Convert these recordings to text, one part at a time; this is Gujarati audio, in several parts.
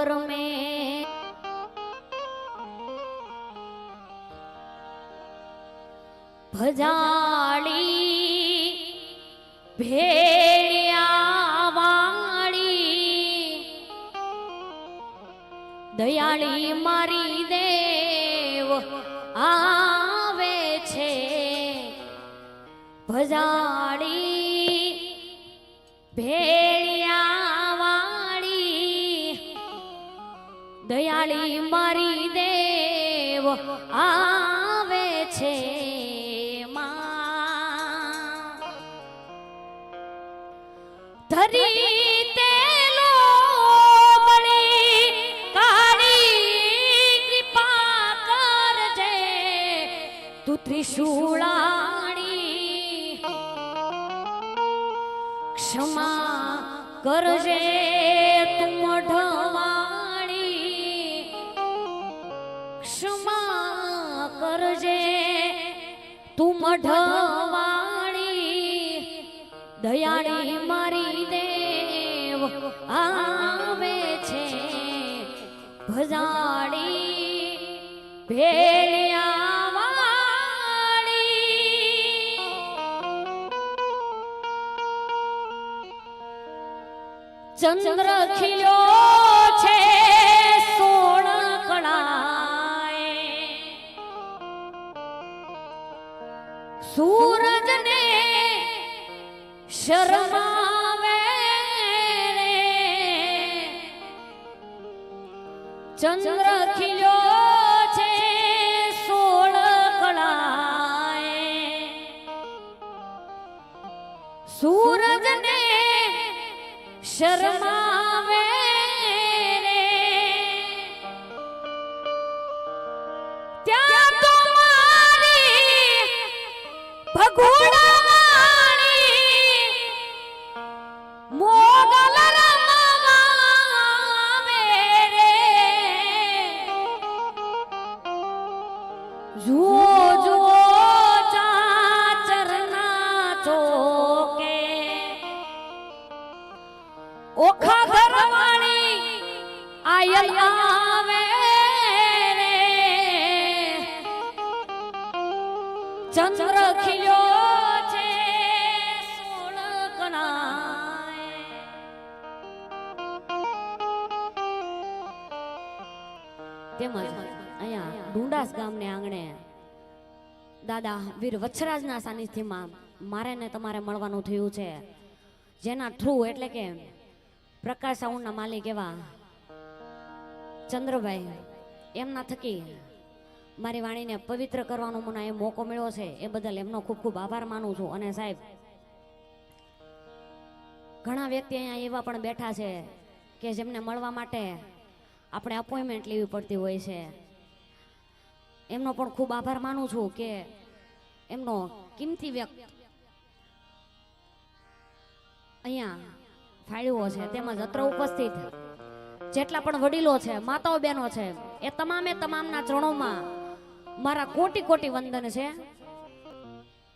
में भजाड़ी भेड़िया वाड़ी दयाड़ी मारी देव आवे छे भजाड़ी भेड़िया वाड़ी दयाड़ी मारी देव आवे छे धरी तेलो बड़ी काली कृपा करजे तू त्रिशूलाणी क्षमा करजे तू मढवाणी क्षमा करजे तू मढवाणी दयाड़ी मारी देव आवे छे भजाड़ी भेड़िया वाड़ी चंद्र खिलो छे सोण कड़ाए सूरज ने शर्मावे रे चंद्र खिलो छे सोळ कलाए सूरज ने शर्मावे रे त्या तो मारी भगुड़ा ओखा घरवाणी आयल आवे रे चंद्र खिलो छे सोळ कणाए તેમજ અહીંયા ડુંડાસ ગામને આંગણે દાદા વીર વચ્છરાજના સાનિધ્યમાં મારે ને તમારે મળવાનું થયું છે જેના થ્રુ એટલે કે પ્રકાશ સાઉન્ડના માલિક એવા ચંદ્રભાઈ એમના થકી મારી વાણીને પવિત્ર કરવાનો મને એ મોકો મળ્યો છે એ બદલ એમનો ખૂબ ખૂબ આભાર માનું છું અને સાહેબ ઘણા વ્યક્તિ અહીંયા એવા પણ બેઠા છે કે જેમને મળવા માટે આપણે અપોઇન્ટમેન્ટ લેવી પડતી હોય છે એમનો પણ ખૂબ આભાર માનું છું કે એમનો કિંમતી વ્યક્ત અહીંયા ફાળ્યો છે તેમજ અત્ર ઉપસ્થિત જેટલા પણ વડીલો છે માતાઓ બહેનો છે એ તમામે તમામના ચરણોમાં મારા કોટી કોટી વંદન છે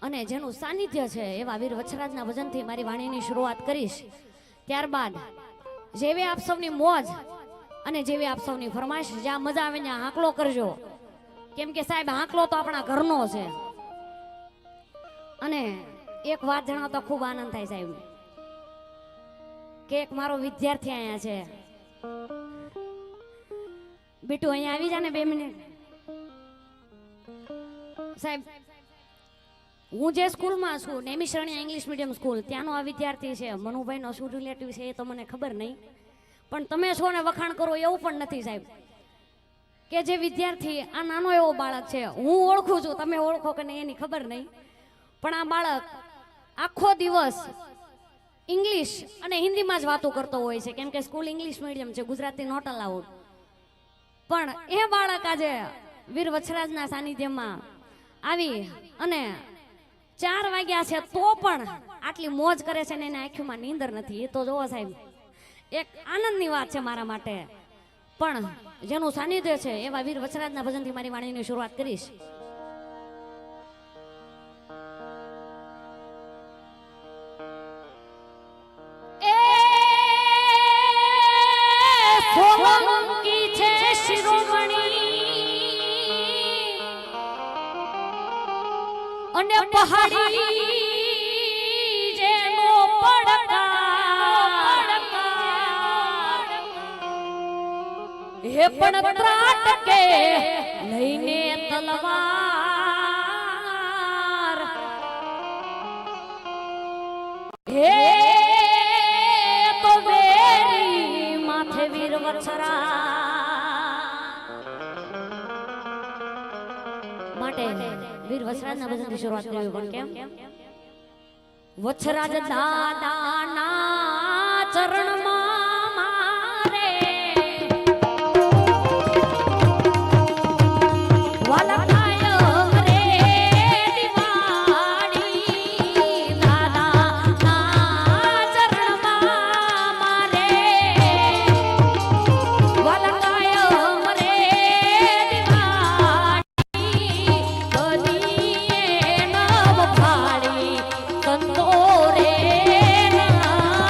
અને જેનું સાનિધ્ય છે એવા વીર વચ્છરાજના ભજનથી મારી વાણીની શરૂઆત કરીશ ત્યારબાદ જેવી આપ સૌની મોજ અને જેવી આપ સૌની ફરમાઈશ જ્યાં મજા આવે ત્યાં હાંકલો કરજો કેમ કે સાહેબ હાંકલો તો આપણા ઘરનો છે અને એક વાત જણાવતા ખૂબ આનંદ થાય સાહેબ કે એક મારો વિદ્યાર્થી અહીંયા છે બીટુ અહીંયા આવી જા ને 2 મિનિટ સાહેબ હું જે સ્કૂલમાં છું નેમિશરણિયા ઇંગ્લિશ મીડિયમ સ્કૂલ ત્યાંનો આ વિદ્યાર્થી છે મનુભાઈનો શું રિલેટિવ છે એ તો મને ખબર નહીં પણ તમે છો ને વખાણ કરો એવું પણ નથી સાહેબ કે જે વિદ્યાર્થી આ નાનો એવો બાળક છે હું ઓળખું છું તમે ઓળખો કે નહીં એની ખબર નહીં પણ આ બાળક આખો દિવસ ઇંગ્લિશ અને હિન્દીમાં જ વાતો કરતો હોય છે કેમ કે સ્કૂલ ઇંગ્લિશ મીડિયમ છે ગુજરાતી નોટ અલાઉડ પણ એ બાળક આજે વીર વચ્છરાજના સાનિધ્યમાં આવી અને 4 વાગ્યા છે તો પણ આટલી મોજ કરે છે ને એને આંખોમાં નીંદર નથી એ તો જોવો સાહેબ એક આનંદની વાત છે મારા માટે પણ જેનું સાનિધ્ય છે એવા વીર વચ્છરાજના ભજનથી મારી વાણીની શરૂઆત કરીશ Follow અને પહાડી જેનો પડકાર હે પણ ત્રાટકે લઈને તલવાર હે તો વેરી માથે વીર વત્સરા માટે વીર વત્સરાજના ભજનથી શરૂઆત કરવી પણ કેમ વત્સરાજ દાદાના ચરણમાં મારે વાલા કાયમ રે દિવાળી દાદાના ચરણમાં મારે વાલા કાયમ રે દિવાળી બનીએ નવ ફાળી સંતો રે ના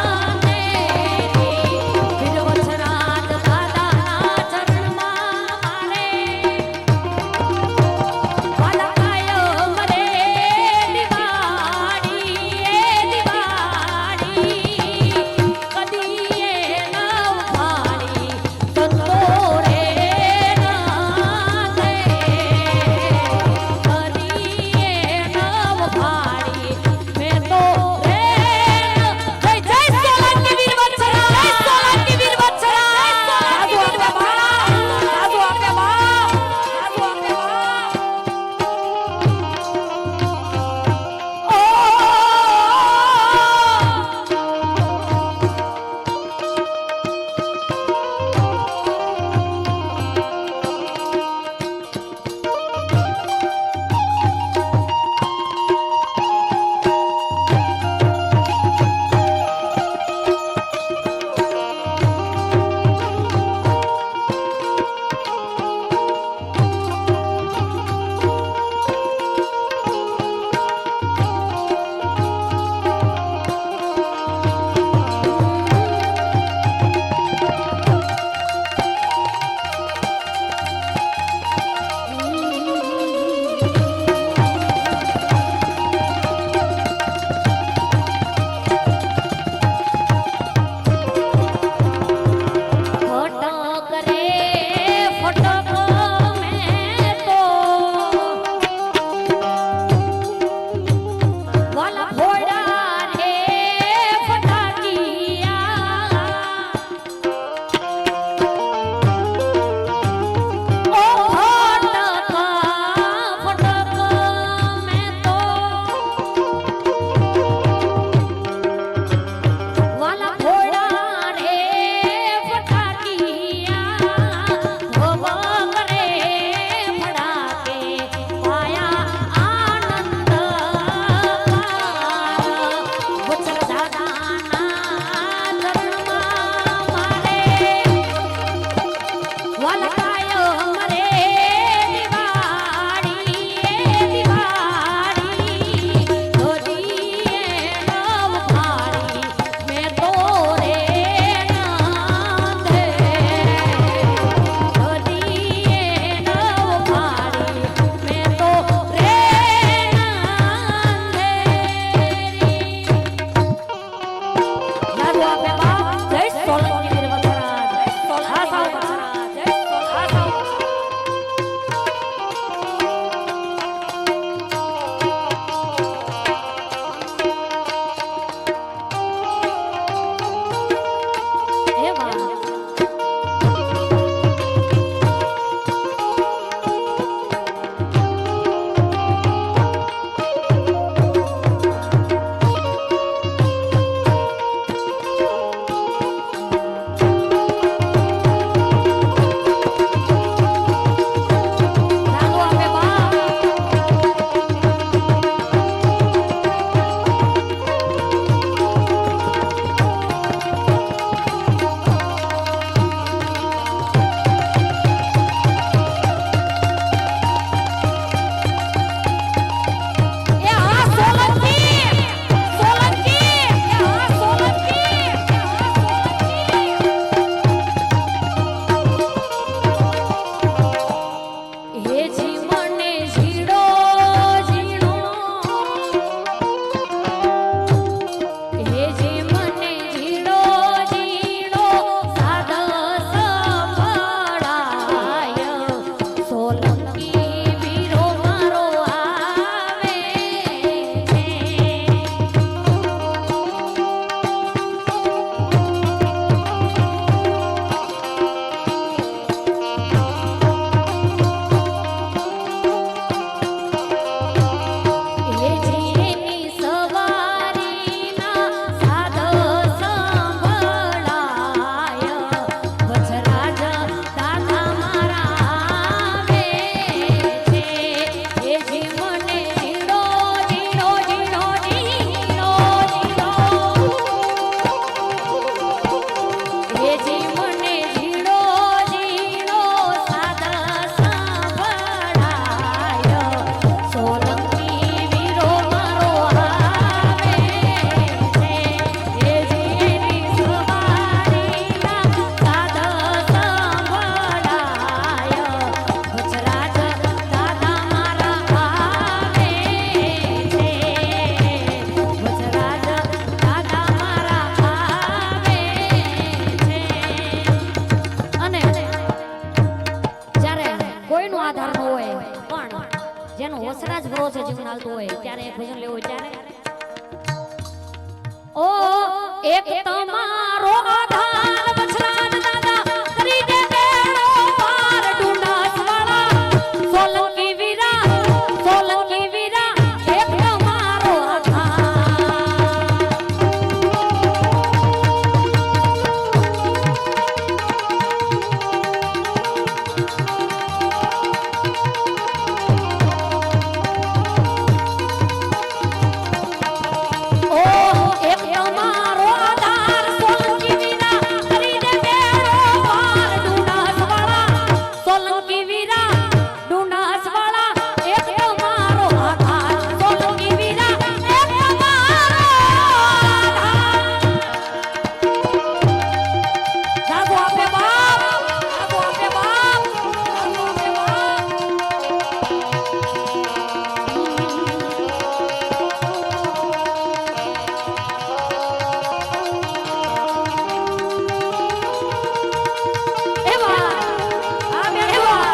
એ જી મને ઝીણો ઝીણો સાદ સાંભળાય સોલંકી વીરો મારો આવે છે એ જી એની સવારીના સાદ સાંભળાય વચરાજ દાદા મારા આવે છે વચરાજ દાદા મારા આવે છે અને જ્યારે કોઈનો આધાર ન હોય પણ જેનો વસરાજ ભરોસે જીવન હાલતું હોય ત્યારે એક ભજન લેવું હોય ત્યારે ઓ એક તમારો આધાર વસરાજ દાદા કરી દે બેડો પાર ડુંડાસ વાળા સોલંકી વીરા એક તમારો આધાર ઓ એક તમારો આધાર સોલંકી વીરા કરી દે બેડો પાર ડુંડાસ વાળા સોલંકી વીરા ડુંડાસ વાળા એક તમારો આધાર સોલંકી વીરા એક તમારો આધાર જાગો આપે બાપ જાગો આપે બાપ જાગો આપે બાપ એવા આમે એવા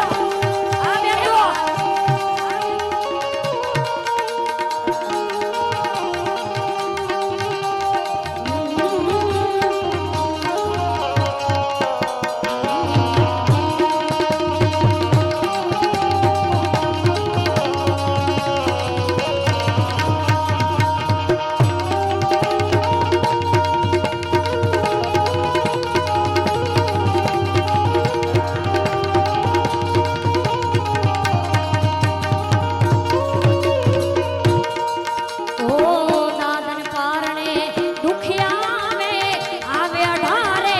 ઓ દાદન પારણે દુખિયા મે આવે અઢારે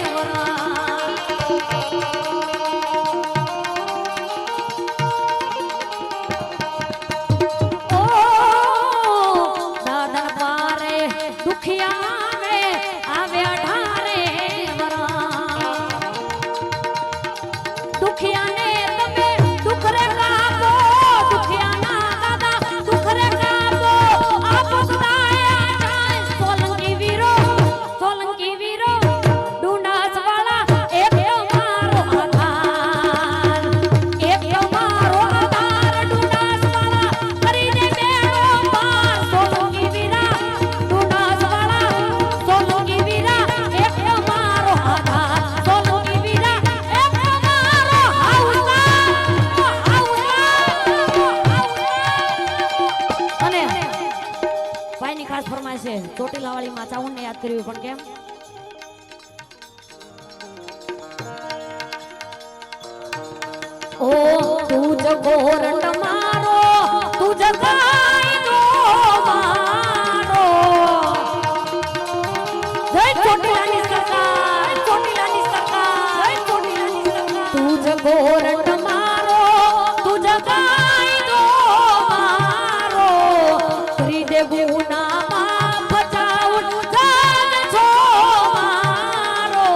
વરા ઓ દાદન પારે દુખિયા મે આવે અઢારે વરા દુખિયાને તમે દુખ રે કાપો દુખિયાના દાદા દુખ રે કાપો આપ સદાયા જાય સોલંકી વીરો ડુંડાસ વાળા એક તમારો આધાર ડુંડાસ વાળા કરી દે બેડો પાર સોલંકી વીરા ડુંડાસ વાળા સોલંકી વીરા એક તમારો આધાર સોલંકી વીરા એક તમારો અને ભાઈની ખાસ ફરમાઈશ છે ચોટીલાવાળી માં ચાઉન ને યાદ કર્યું પણ કેમ ઓ તું જગોરંડ મારો તું જગાઈ દો મારો જય ચોટીલાની સરકાર તું જગોરંડ મારો તું જગાઈ દો મારો ત્રિદેવું નામાં બચાવું જાન છો મારો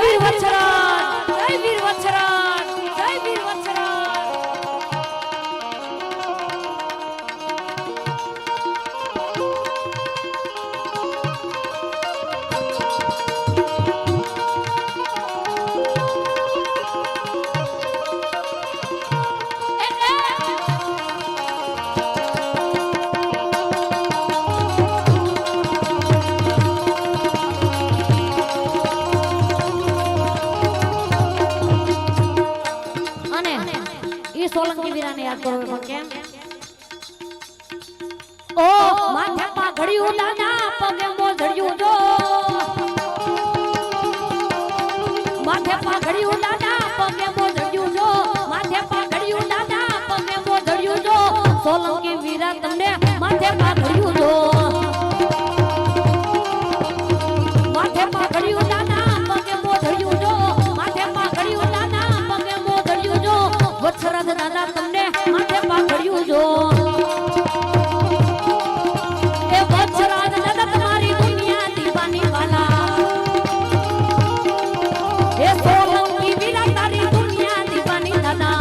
વીર વત્સરાજ, જય વીર વત્સરાજ, જય વીર વત્સરાજ. સોલંકી વીરાને યાદ કરો પણ કેમ? ઓ માથે પાઘડિયું દાદા પગે મોઢડિયું જો, માથે પાઘડિયું દાદા પગે મોઢડિયું જો, માથે પાઘડિયું દાદા પગે મોઢડિયું જો, સોલંકી વીરા તમને માથે પાઘડિયું જો, માથે પાઘડિયું દાદા પગે મોઢડિયું જો, માથે પાઘડિયું દાદા પગે મોઢડિયું જો, વત્સરાજ દાદા તમને માથે પાઘડિયું જો. એ વત્સરાજ દાદા તમારી દુનિયા દીવાની વાલા, એ સોલંકી વીરા તારી દુનિયા દીવાની દાદા.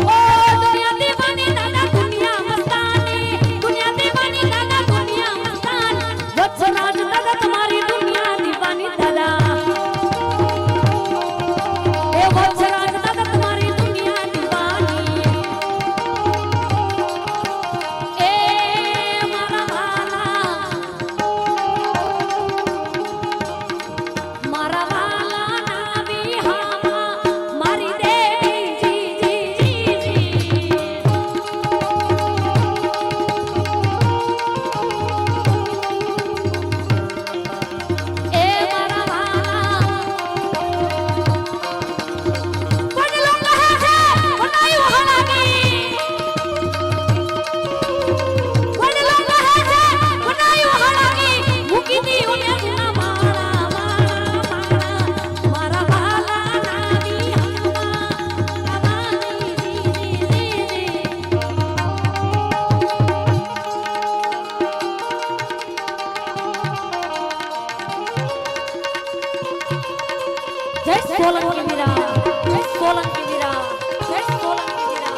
ઓ દુનિયા દીવાની દાદા, દુનિયા મસ્તાની, દુનિયા દીવાની દાદા, દુનિયા મસ્તાન. વત્સરાજ દાદા તમારી દુનિયા દીવાની દાદા. એ વત્સરાજ દાદા તમારી દુનિયા દીવાની. એ મારા વાલા, મારા વાલા ના વિહામાં મારી દેવી જી જી જી જી. એ મારા વાલા વડલો કહે છે બનાયું હલાકી, વડલો કહે છે બનાયું હલાકી, મૂકી દીધું ને ગુના માળા માળા માળા. મારા વાલા ના વિહામાં મારી જી જી જી જી. જય સોલંકી વીરા, જય સોલંકી વીરા, જય સોલંકી વીરા.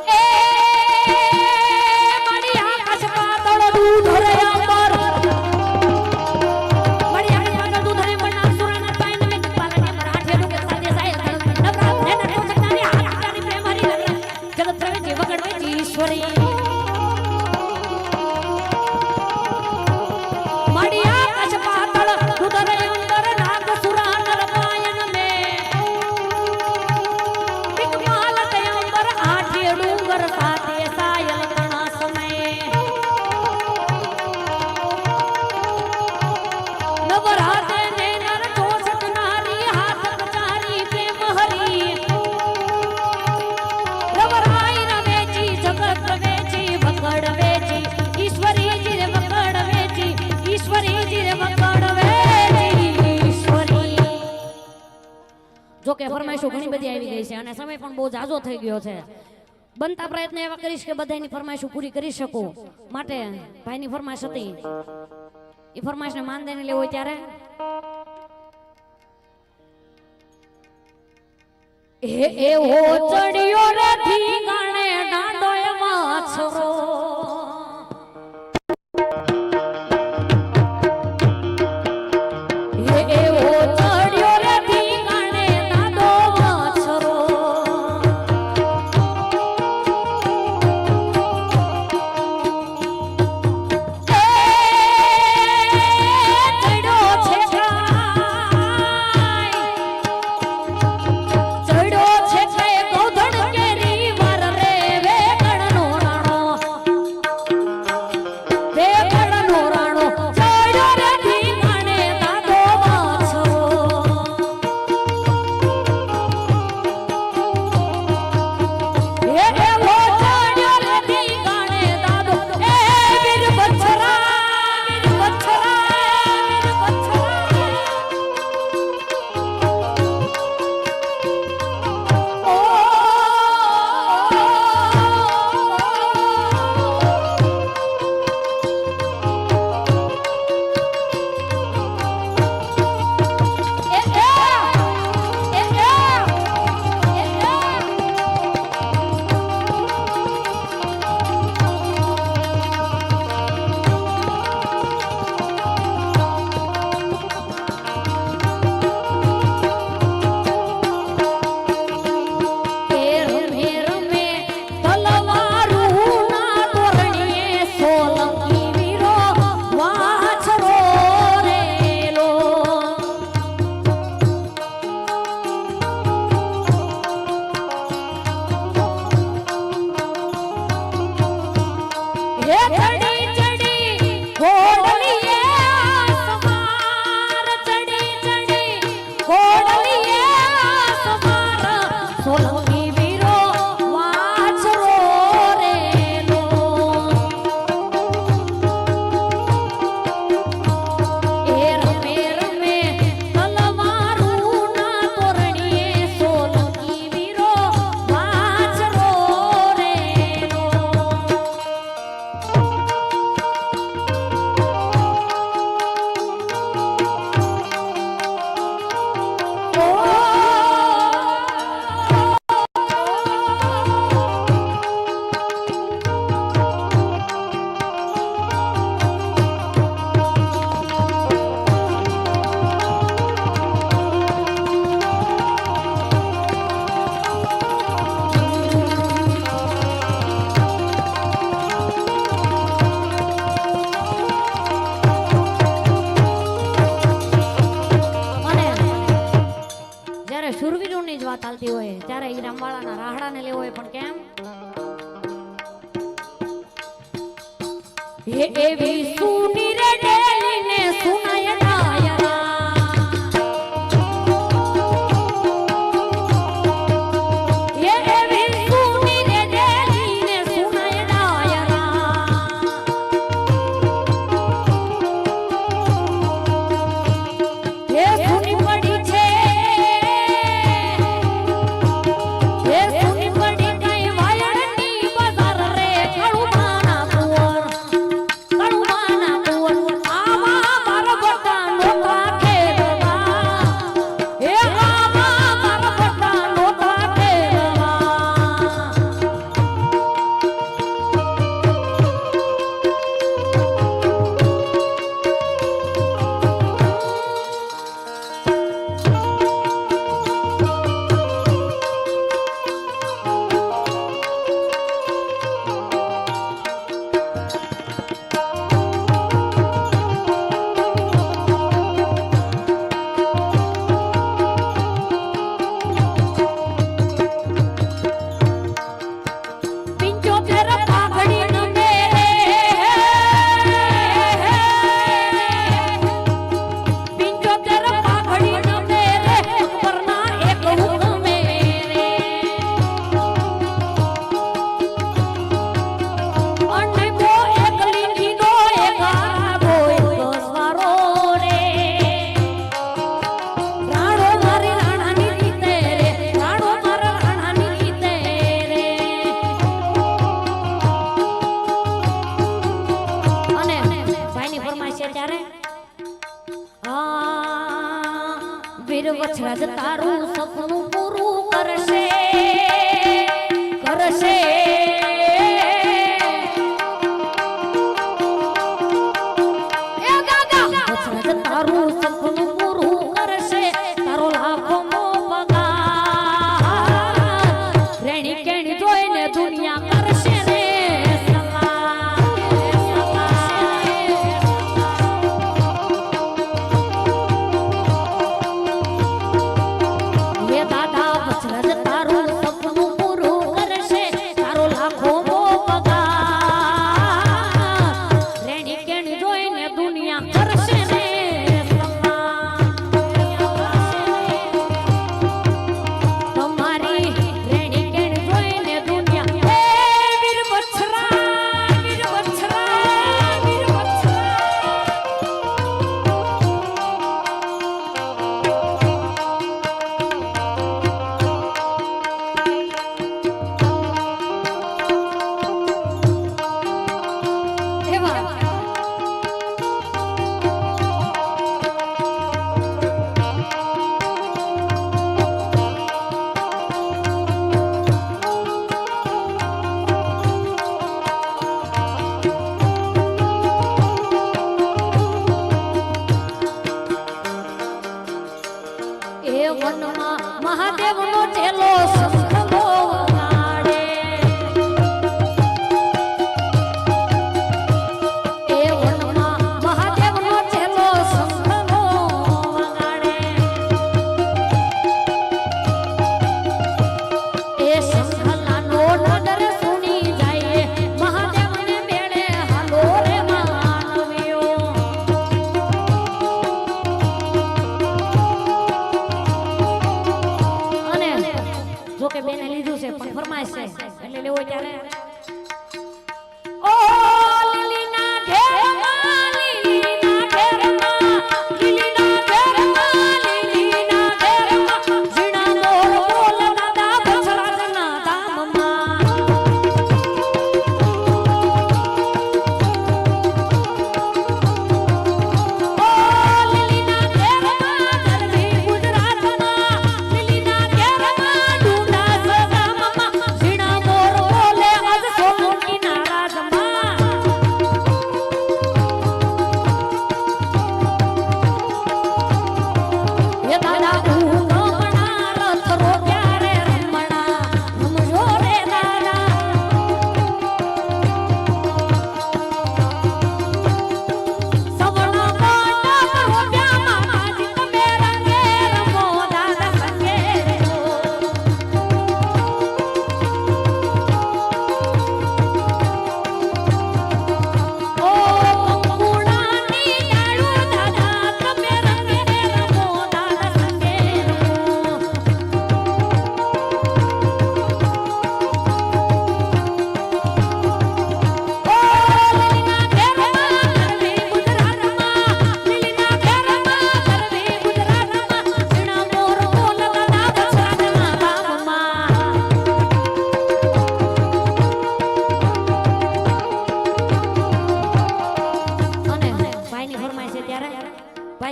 એ મારી આકાશ પાતળ દૂધ રે અંબર, મારી આકાશ પાતળ દૂધ રે અંબર, નામ સુરાના પાઈને મેં પાલને મરાઠે લોકો સાથે સાય નવરાત ને નટો સકતાની હાથ તારી પ્રેમ હરી લગન જગત પ્રવે જીવ ગણવે ઈશ્વરી. મારી આકાશ પાતળ દૂધ રે અંબર, નાગ સુરાના પાયન મે વિકમાલ તે અંબર, આઠે ડુંગર સાથે સાયલ ઘણા સમય. નવરાતે ને નર ચોસઠ નારી હાથ કચારી પ્રેમ હરી. નવરાઈ રવેચી જગત વેચી વકડ વેચી, ઈશ્વરીજી રે વકડ વેચી, ઈશ્વરીજી રે વકડ વેચી ઈશ્વરી. જો કે ફરમાઈશો ઘણી બધી આવી ગઈ છે અને સમય પણ બહુ ઝાઝો થઈ ગયો છે. બનતા પ્રયત્ન એવા કરીશ કે બધાની ફરમાઈશો પૂરી કરી શકું. માટે ભાઈની ફરમાઈશ હતી, એ ફરમાઈશને માન દઈને લેવો હોય ત્યારે એવો ચડ્યો રે ધીંગાણે દાંડો એ વાછરો, એવો ચડ્યો રે ધીંગાણે દાંડો વાછરો. ચડ્યો છે કાય ગોધણ કેરી વાર રે વેગણનો રાણો. ત્યારે ઈરામવાળાના રાહડાને લેવો હોય પણ કેમ હે એવી સુની રે ડેલીને સુનાય વછરાજ તારું સપનું પૂરું કરશે કરશે એ દાદા વછરાજ તારું સપનું પૂરું કરશે તારો લાખો મો પગાર રેણી કેણી જોઈને દુનિયા કરશે રે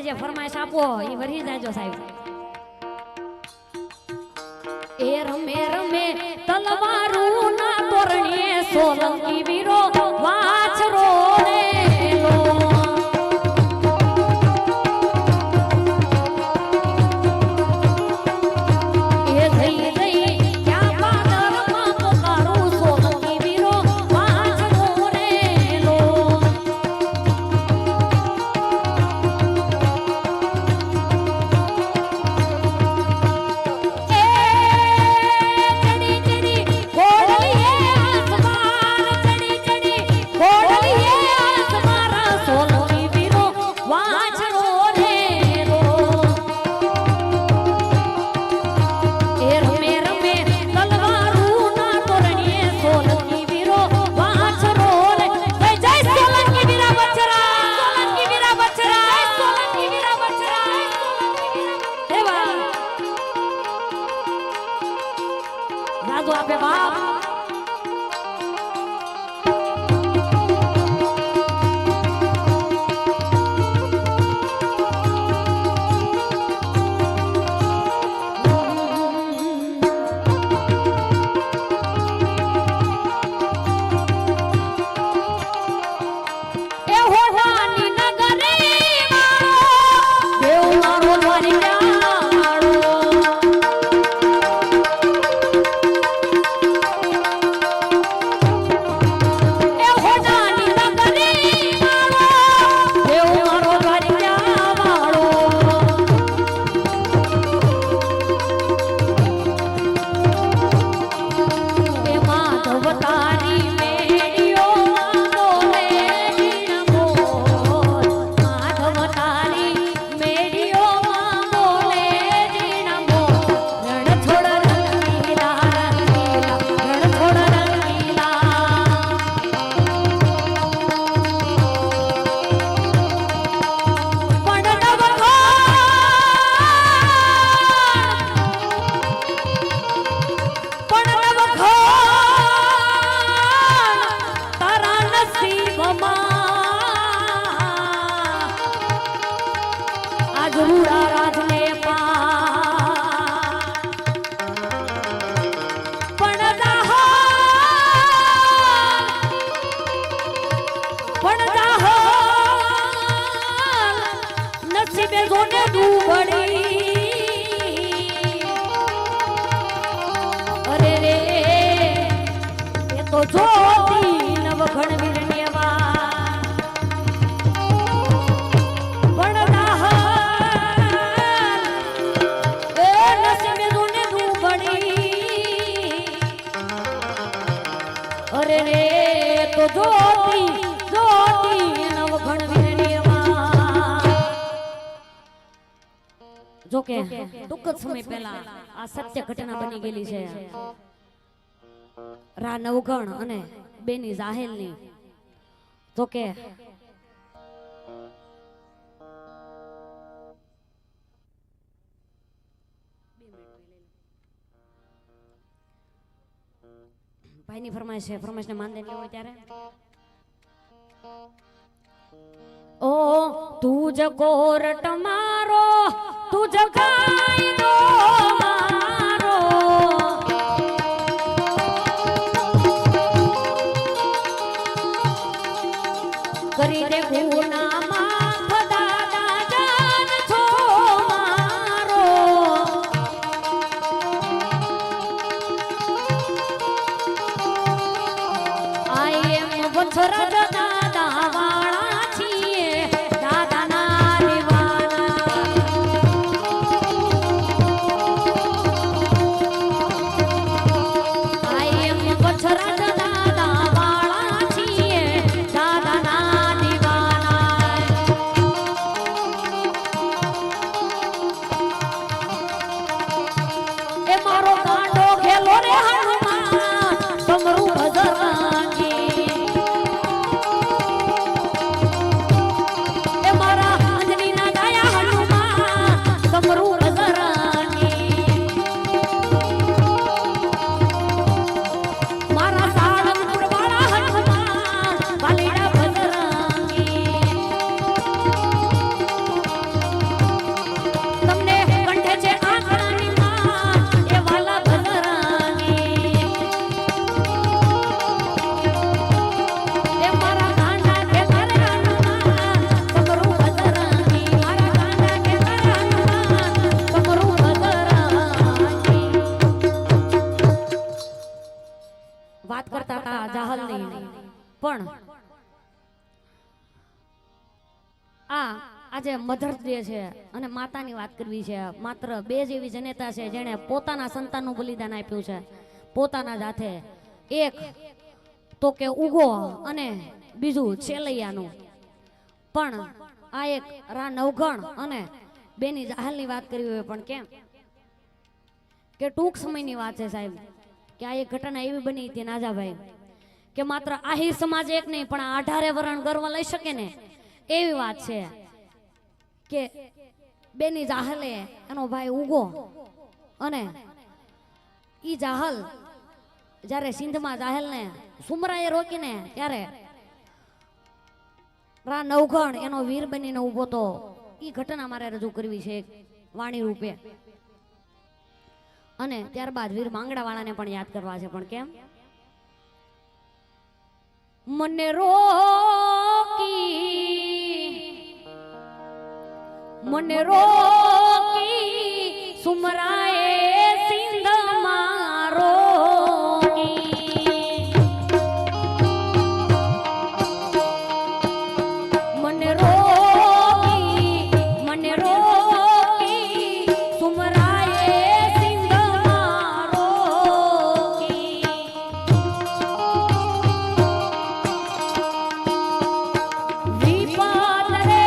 ભાઈ જે ફરમાઈશ આપો એ વરી જાજો સાહેબ. એ રમે રમે તલવારું ના તોરણીએ સોલંકી વીરો વાછરો રેલો. એ થઈ થઈ ક્યાં પાદરમાં પોકારું સોલંકી વીરો વાછરો રેલો. આપે બાપ જોકે ટૂંક જ સમય પહેલા આ સત્ય ઘટના બની ગયેલી છે. રા નવગણ અને બેની જાહેલની. જોકે ભાઈની ફરમાઈશ છે, ફરમાઈશને માન દે હોય ત્યારે. ઓ તુજ કોરટ મારો તુજ કાયદો મારો કરી દે ગુના માફ દાદા જાન છો મારો. આઈ એમ વછરા દાદા વાળા છીએ દાદા ના દીવાના. આઈ એમ વછરા દાદા વાળા છીએ દાદા ના દીવાના. આજે મધર્સ ડે છે અને માતાની વાત કરવી છે. માત્ર બે જ એવી જનેતા છે જેણે પોતાના સંતાનનું બલિદાન આપ્યું છે પોતાના જ હાથે. એક તો કે ઉગો અને બીજું છેલૈયાનું. પણ આ એક રા નવઘણ અને બેની જાહલની વાત કરવી હોય પણ કેમ કે ટૂંક સમયની વાત છે સાહેબ કે આ એક ઘટના એવી બની હતી નાજાભાઈ કે માત્ર આહિર સમાજ એક નહીં પણ આ 18 વરણ ગર્વ લઈ શકે ને એવી વાત છે કે બેની જાહલે એનો ભાઈ ઉગો અને ઈ જાહલ જ્યારે સિંધમાં જાહલને સુમરાએ રોકીને ત્યારે રા નવઘણ એનો વીર બનીને ઊભો તો. ઈ ઘટના મારે રજૂ કરવી છે વાણી રૂપે અને ત્યારબાદ વીર માંગડા વાળાને પણ યાદ કરવા છે. પણ કેમ મને રોકી સુમરાએ સિંધમાં રોકી. મને રોકી સુમરાએ સિંધમાં રોકી. વિપત રે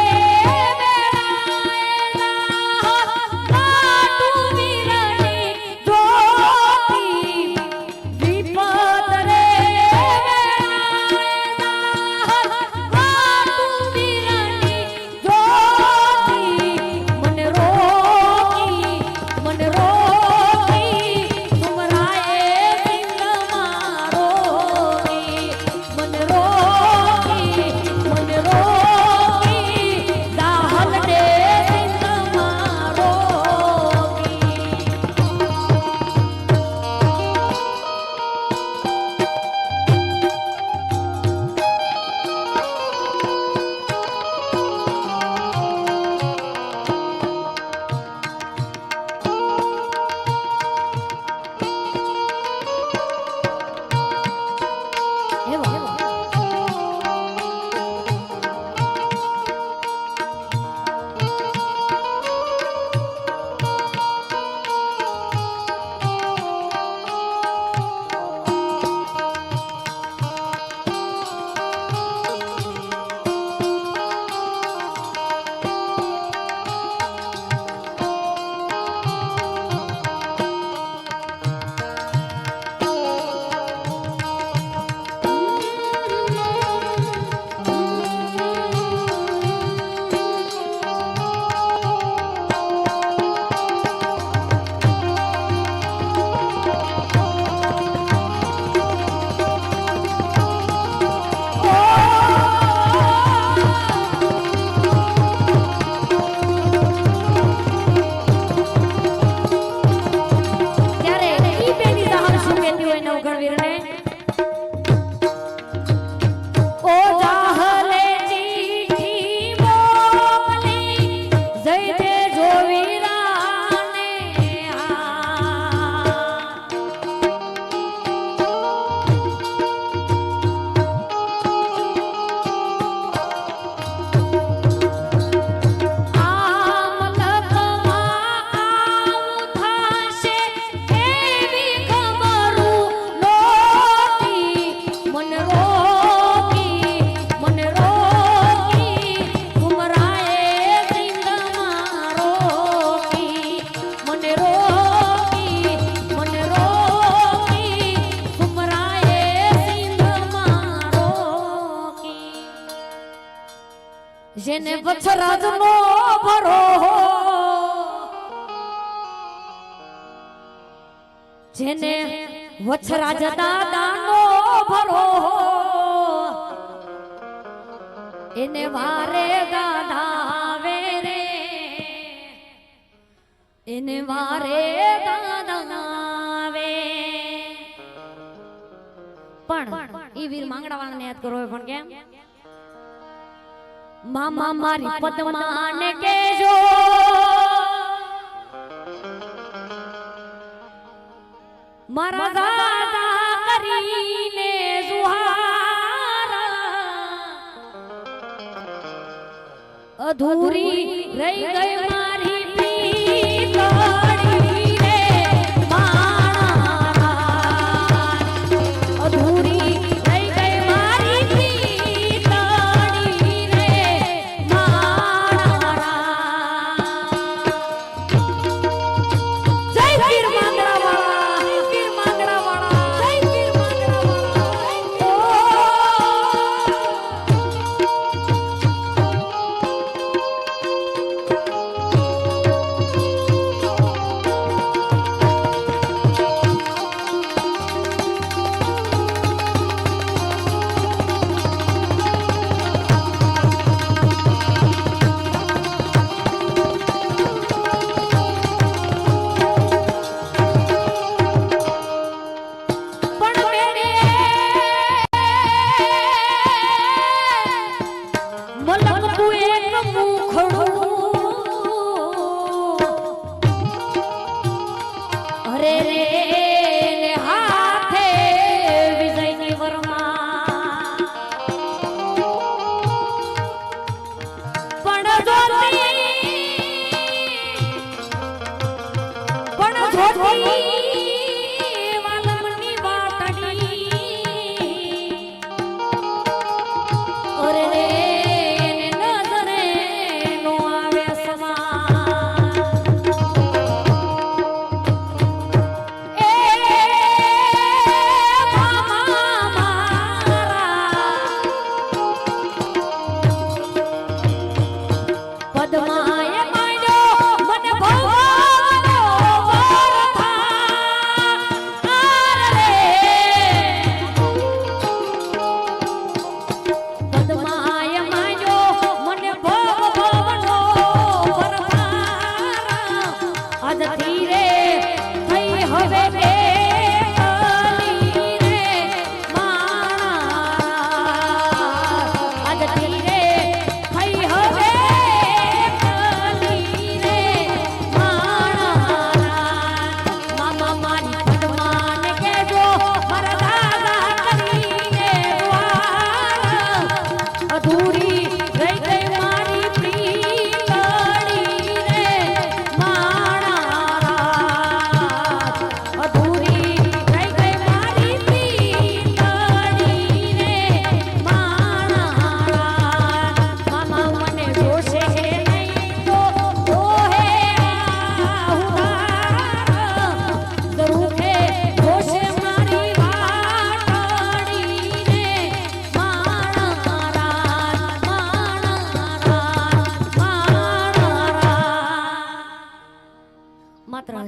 જેને વછરાજ નો ભરો જેને વછરાજ દાદા નો ભરો એને વારે ગાધાવે રે એને વારે ગાધાવે પણ ઈ વીર માંગડાવાળાને યાદ કરો પણ કેમ મામા મારી પદ્માને કેજો મારા દાદા કરીને જુહારા અધૂરી રહી ગઈ મારી પ્રીતડી રે મારા અધૂરી રહી ગઈ મારી પ્રીતડી રે મારા જય વીર માંગરાવાળા જય વીર માંગરાવાળા જય વીર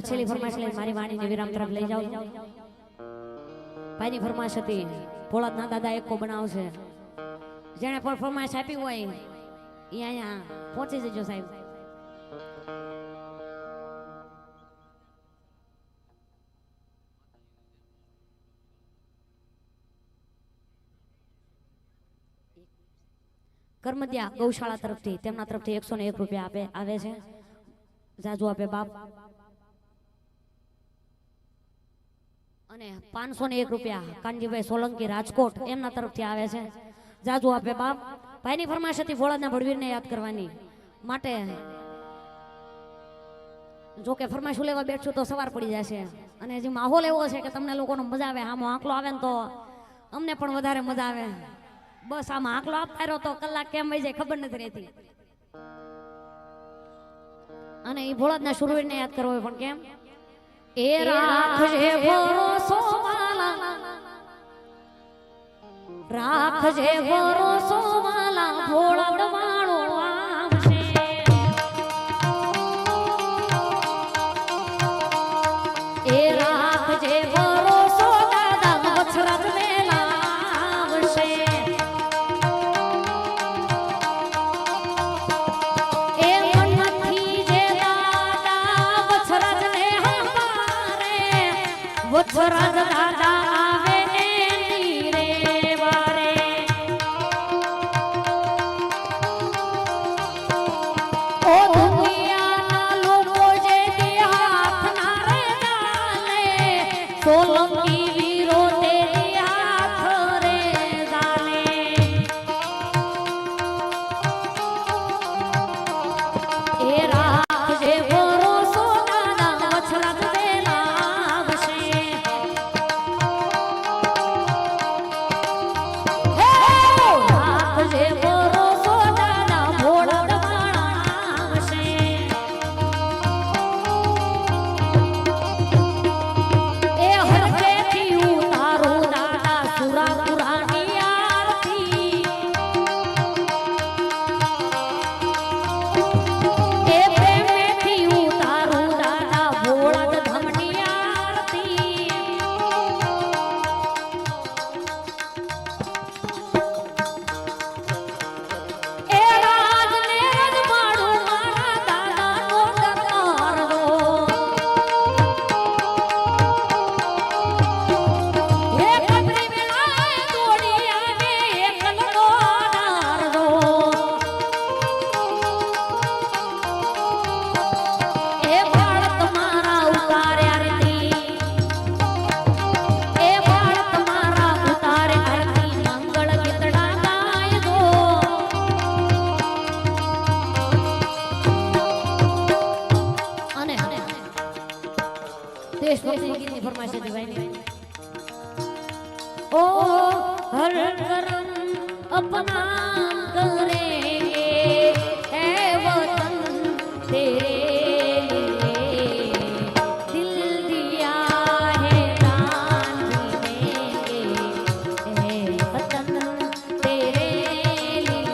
છેલ્લી ફરમાઈશ લઈ મારી વાણીને વિરામ તરફ લઈ જાઉં. ભાઈની ફરમાઈશ હતી ભોળાનાથ દાદા એકો બનાવશે. જેણે પણ ફરમાઈશ આપી હોય એ અહીંયા પહોંચી જજો સાહેબ. કર્મદ્યા ગૌશાળા તરફથી તેમના તરફથી 101 રૂપિયા આવે છે. જાજુ આપે બાપ. અને 501 રૂપિયા કાનજીભાઈ સોલંકી રાજકોટ એમના તરફથી આવે છે. જાજુ આપે બાપ. ભાઈની ફરમાઈશ હતી ભોળાના ભડવીરને યાદ કરવાની માટે. જો કે ફરમાઈશ લેવા બેઠશું તો સવાર પડી જશે અને જે માહોલ એવો છે કે તમને લોકોનો મજા આવે. આમાં આંકલો આવે ને તો અમને પણ વધારે મજા આવે. બસ આમાં આંકલો આપતા રહ્યો તો કલાક કેમ વહી જાય ખબર નથી રહેતી. અને એ ભોળાના શુરવીરને યાદ કરવો હોય પણ કેમ એ રાખજે ભરોસો વાલા રાખજે ભરોસો વાલા ભોળાડ વાળો આવશે. એ રાખજે ભરોસો દાદા વછરાજ વેલા આવશે. એ મનથી જે દાદા વછરાજ ને હમારે વછરાજ દાદા આવે એની રે વારે. ફરમાઈશ હતી ભાઈ ओ हर करम अपना करेंगे ऐ वतन तेरे लिए दिल दिया है दान भी देंगे ऐ वतन तेरे लिए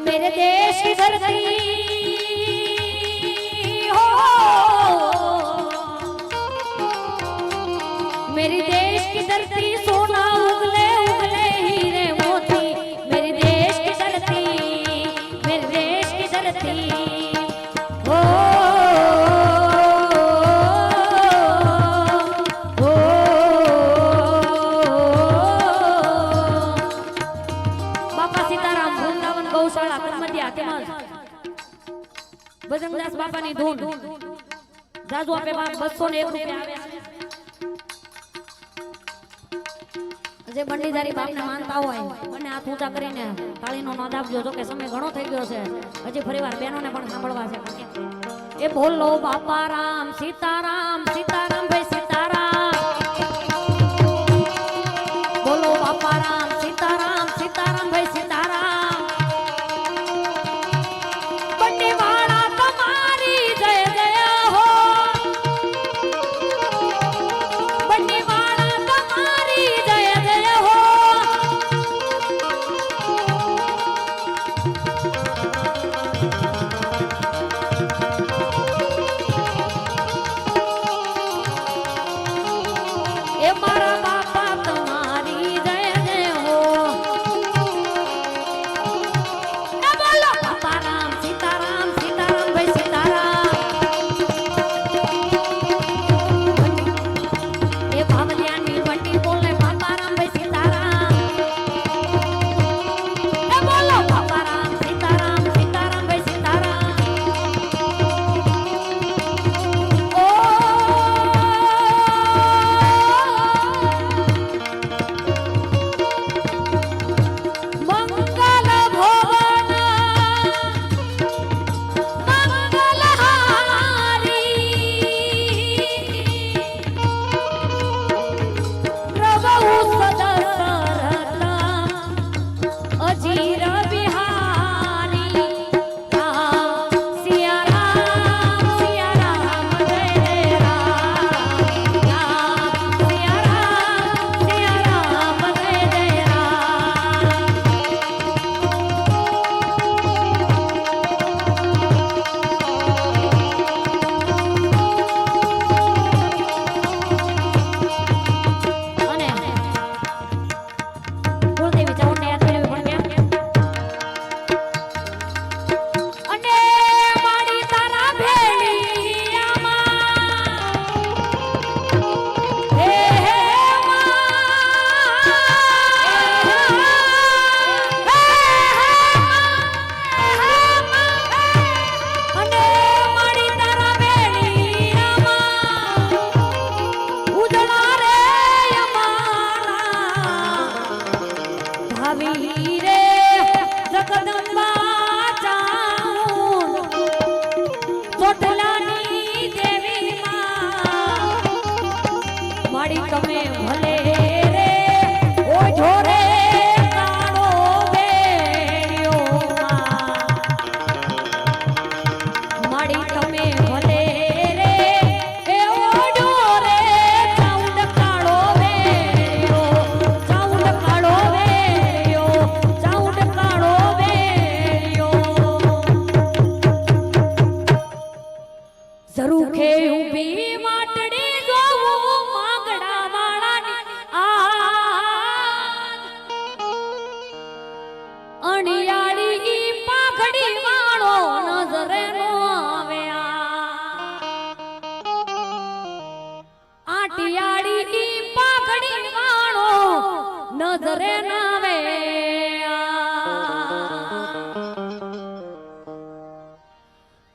मेरे देश की धरती हो मेरी देश की धरती सोना उगले उगले हीरे मोती मेरी देश की धरती मेरे देश की धरती हो बापा सीताराम वृंदावन गौशाला ભજનદાસ બાપાની ધૂન જાજુ આપે 201 રૂપિયા આવ્યા જે બંડીધારી બાપને માનતા હોય મને હાથ ઊંચા કરીને તાળીનો નોંધ આપજો જો કે સમય ઘણો થઈ ગયો છે હજી ફરીવાર બહેનોને પણ સાંભળવા છે એ બોલો બાપા રામ સીતારામ સીતારામ ભાઈ સીતારામ બોલો બાપા રામ સીતારામ સીતારામ ભાઈ સીતારામ અણિયાળી પાઘડી વાળો નજરે નો આવે આટિયાળી પાઘડી વાળો નજરે ના આવે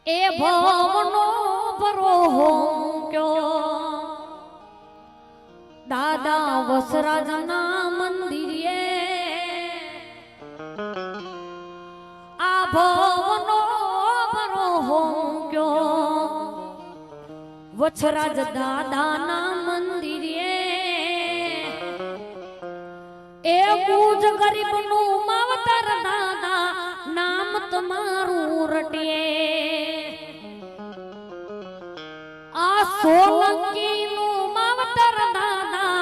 એ ભવનો ભરો ક્યો દાદા વસરાજના મંદિરે આ ભવનો ભરો ક્યો વછરાજ દાદાના મંદિરે એ પૂજ ગરીબનું માવતર દાદા નામ તમારું રટીએ આ સોલંકીનું માવતર દાદા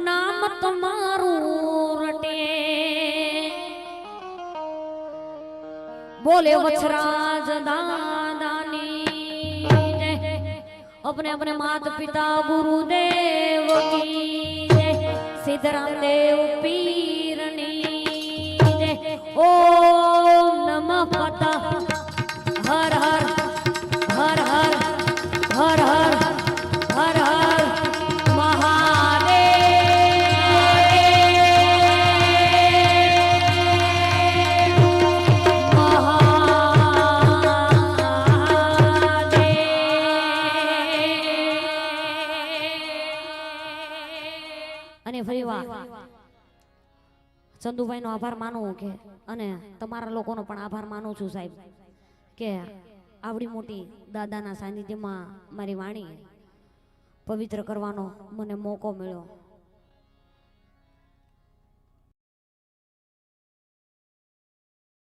નામ તમારું રટીએ બોલે વછરાજ દાદાની अपने अपने माता पिता गुरुदेव की जय सिद्धराम देव पीरनी जय ओम नमः पता हर हर हर हर हर हर हर हर ચંદુભાઈ નો આભાર માનું કે અને તમારા લોકોનો પણ આભાર માનું છું સાહેબ કે આવડી મોટી દાદાના સાનિધ્યમાં મારી વાણી પવિત્ર કરવાનો મને મોકો મળ્યો.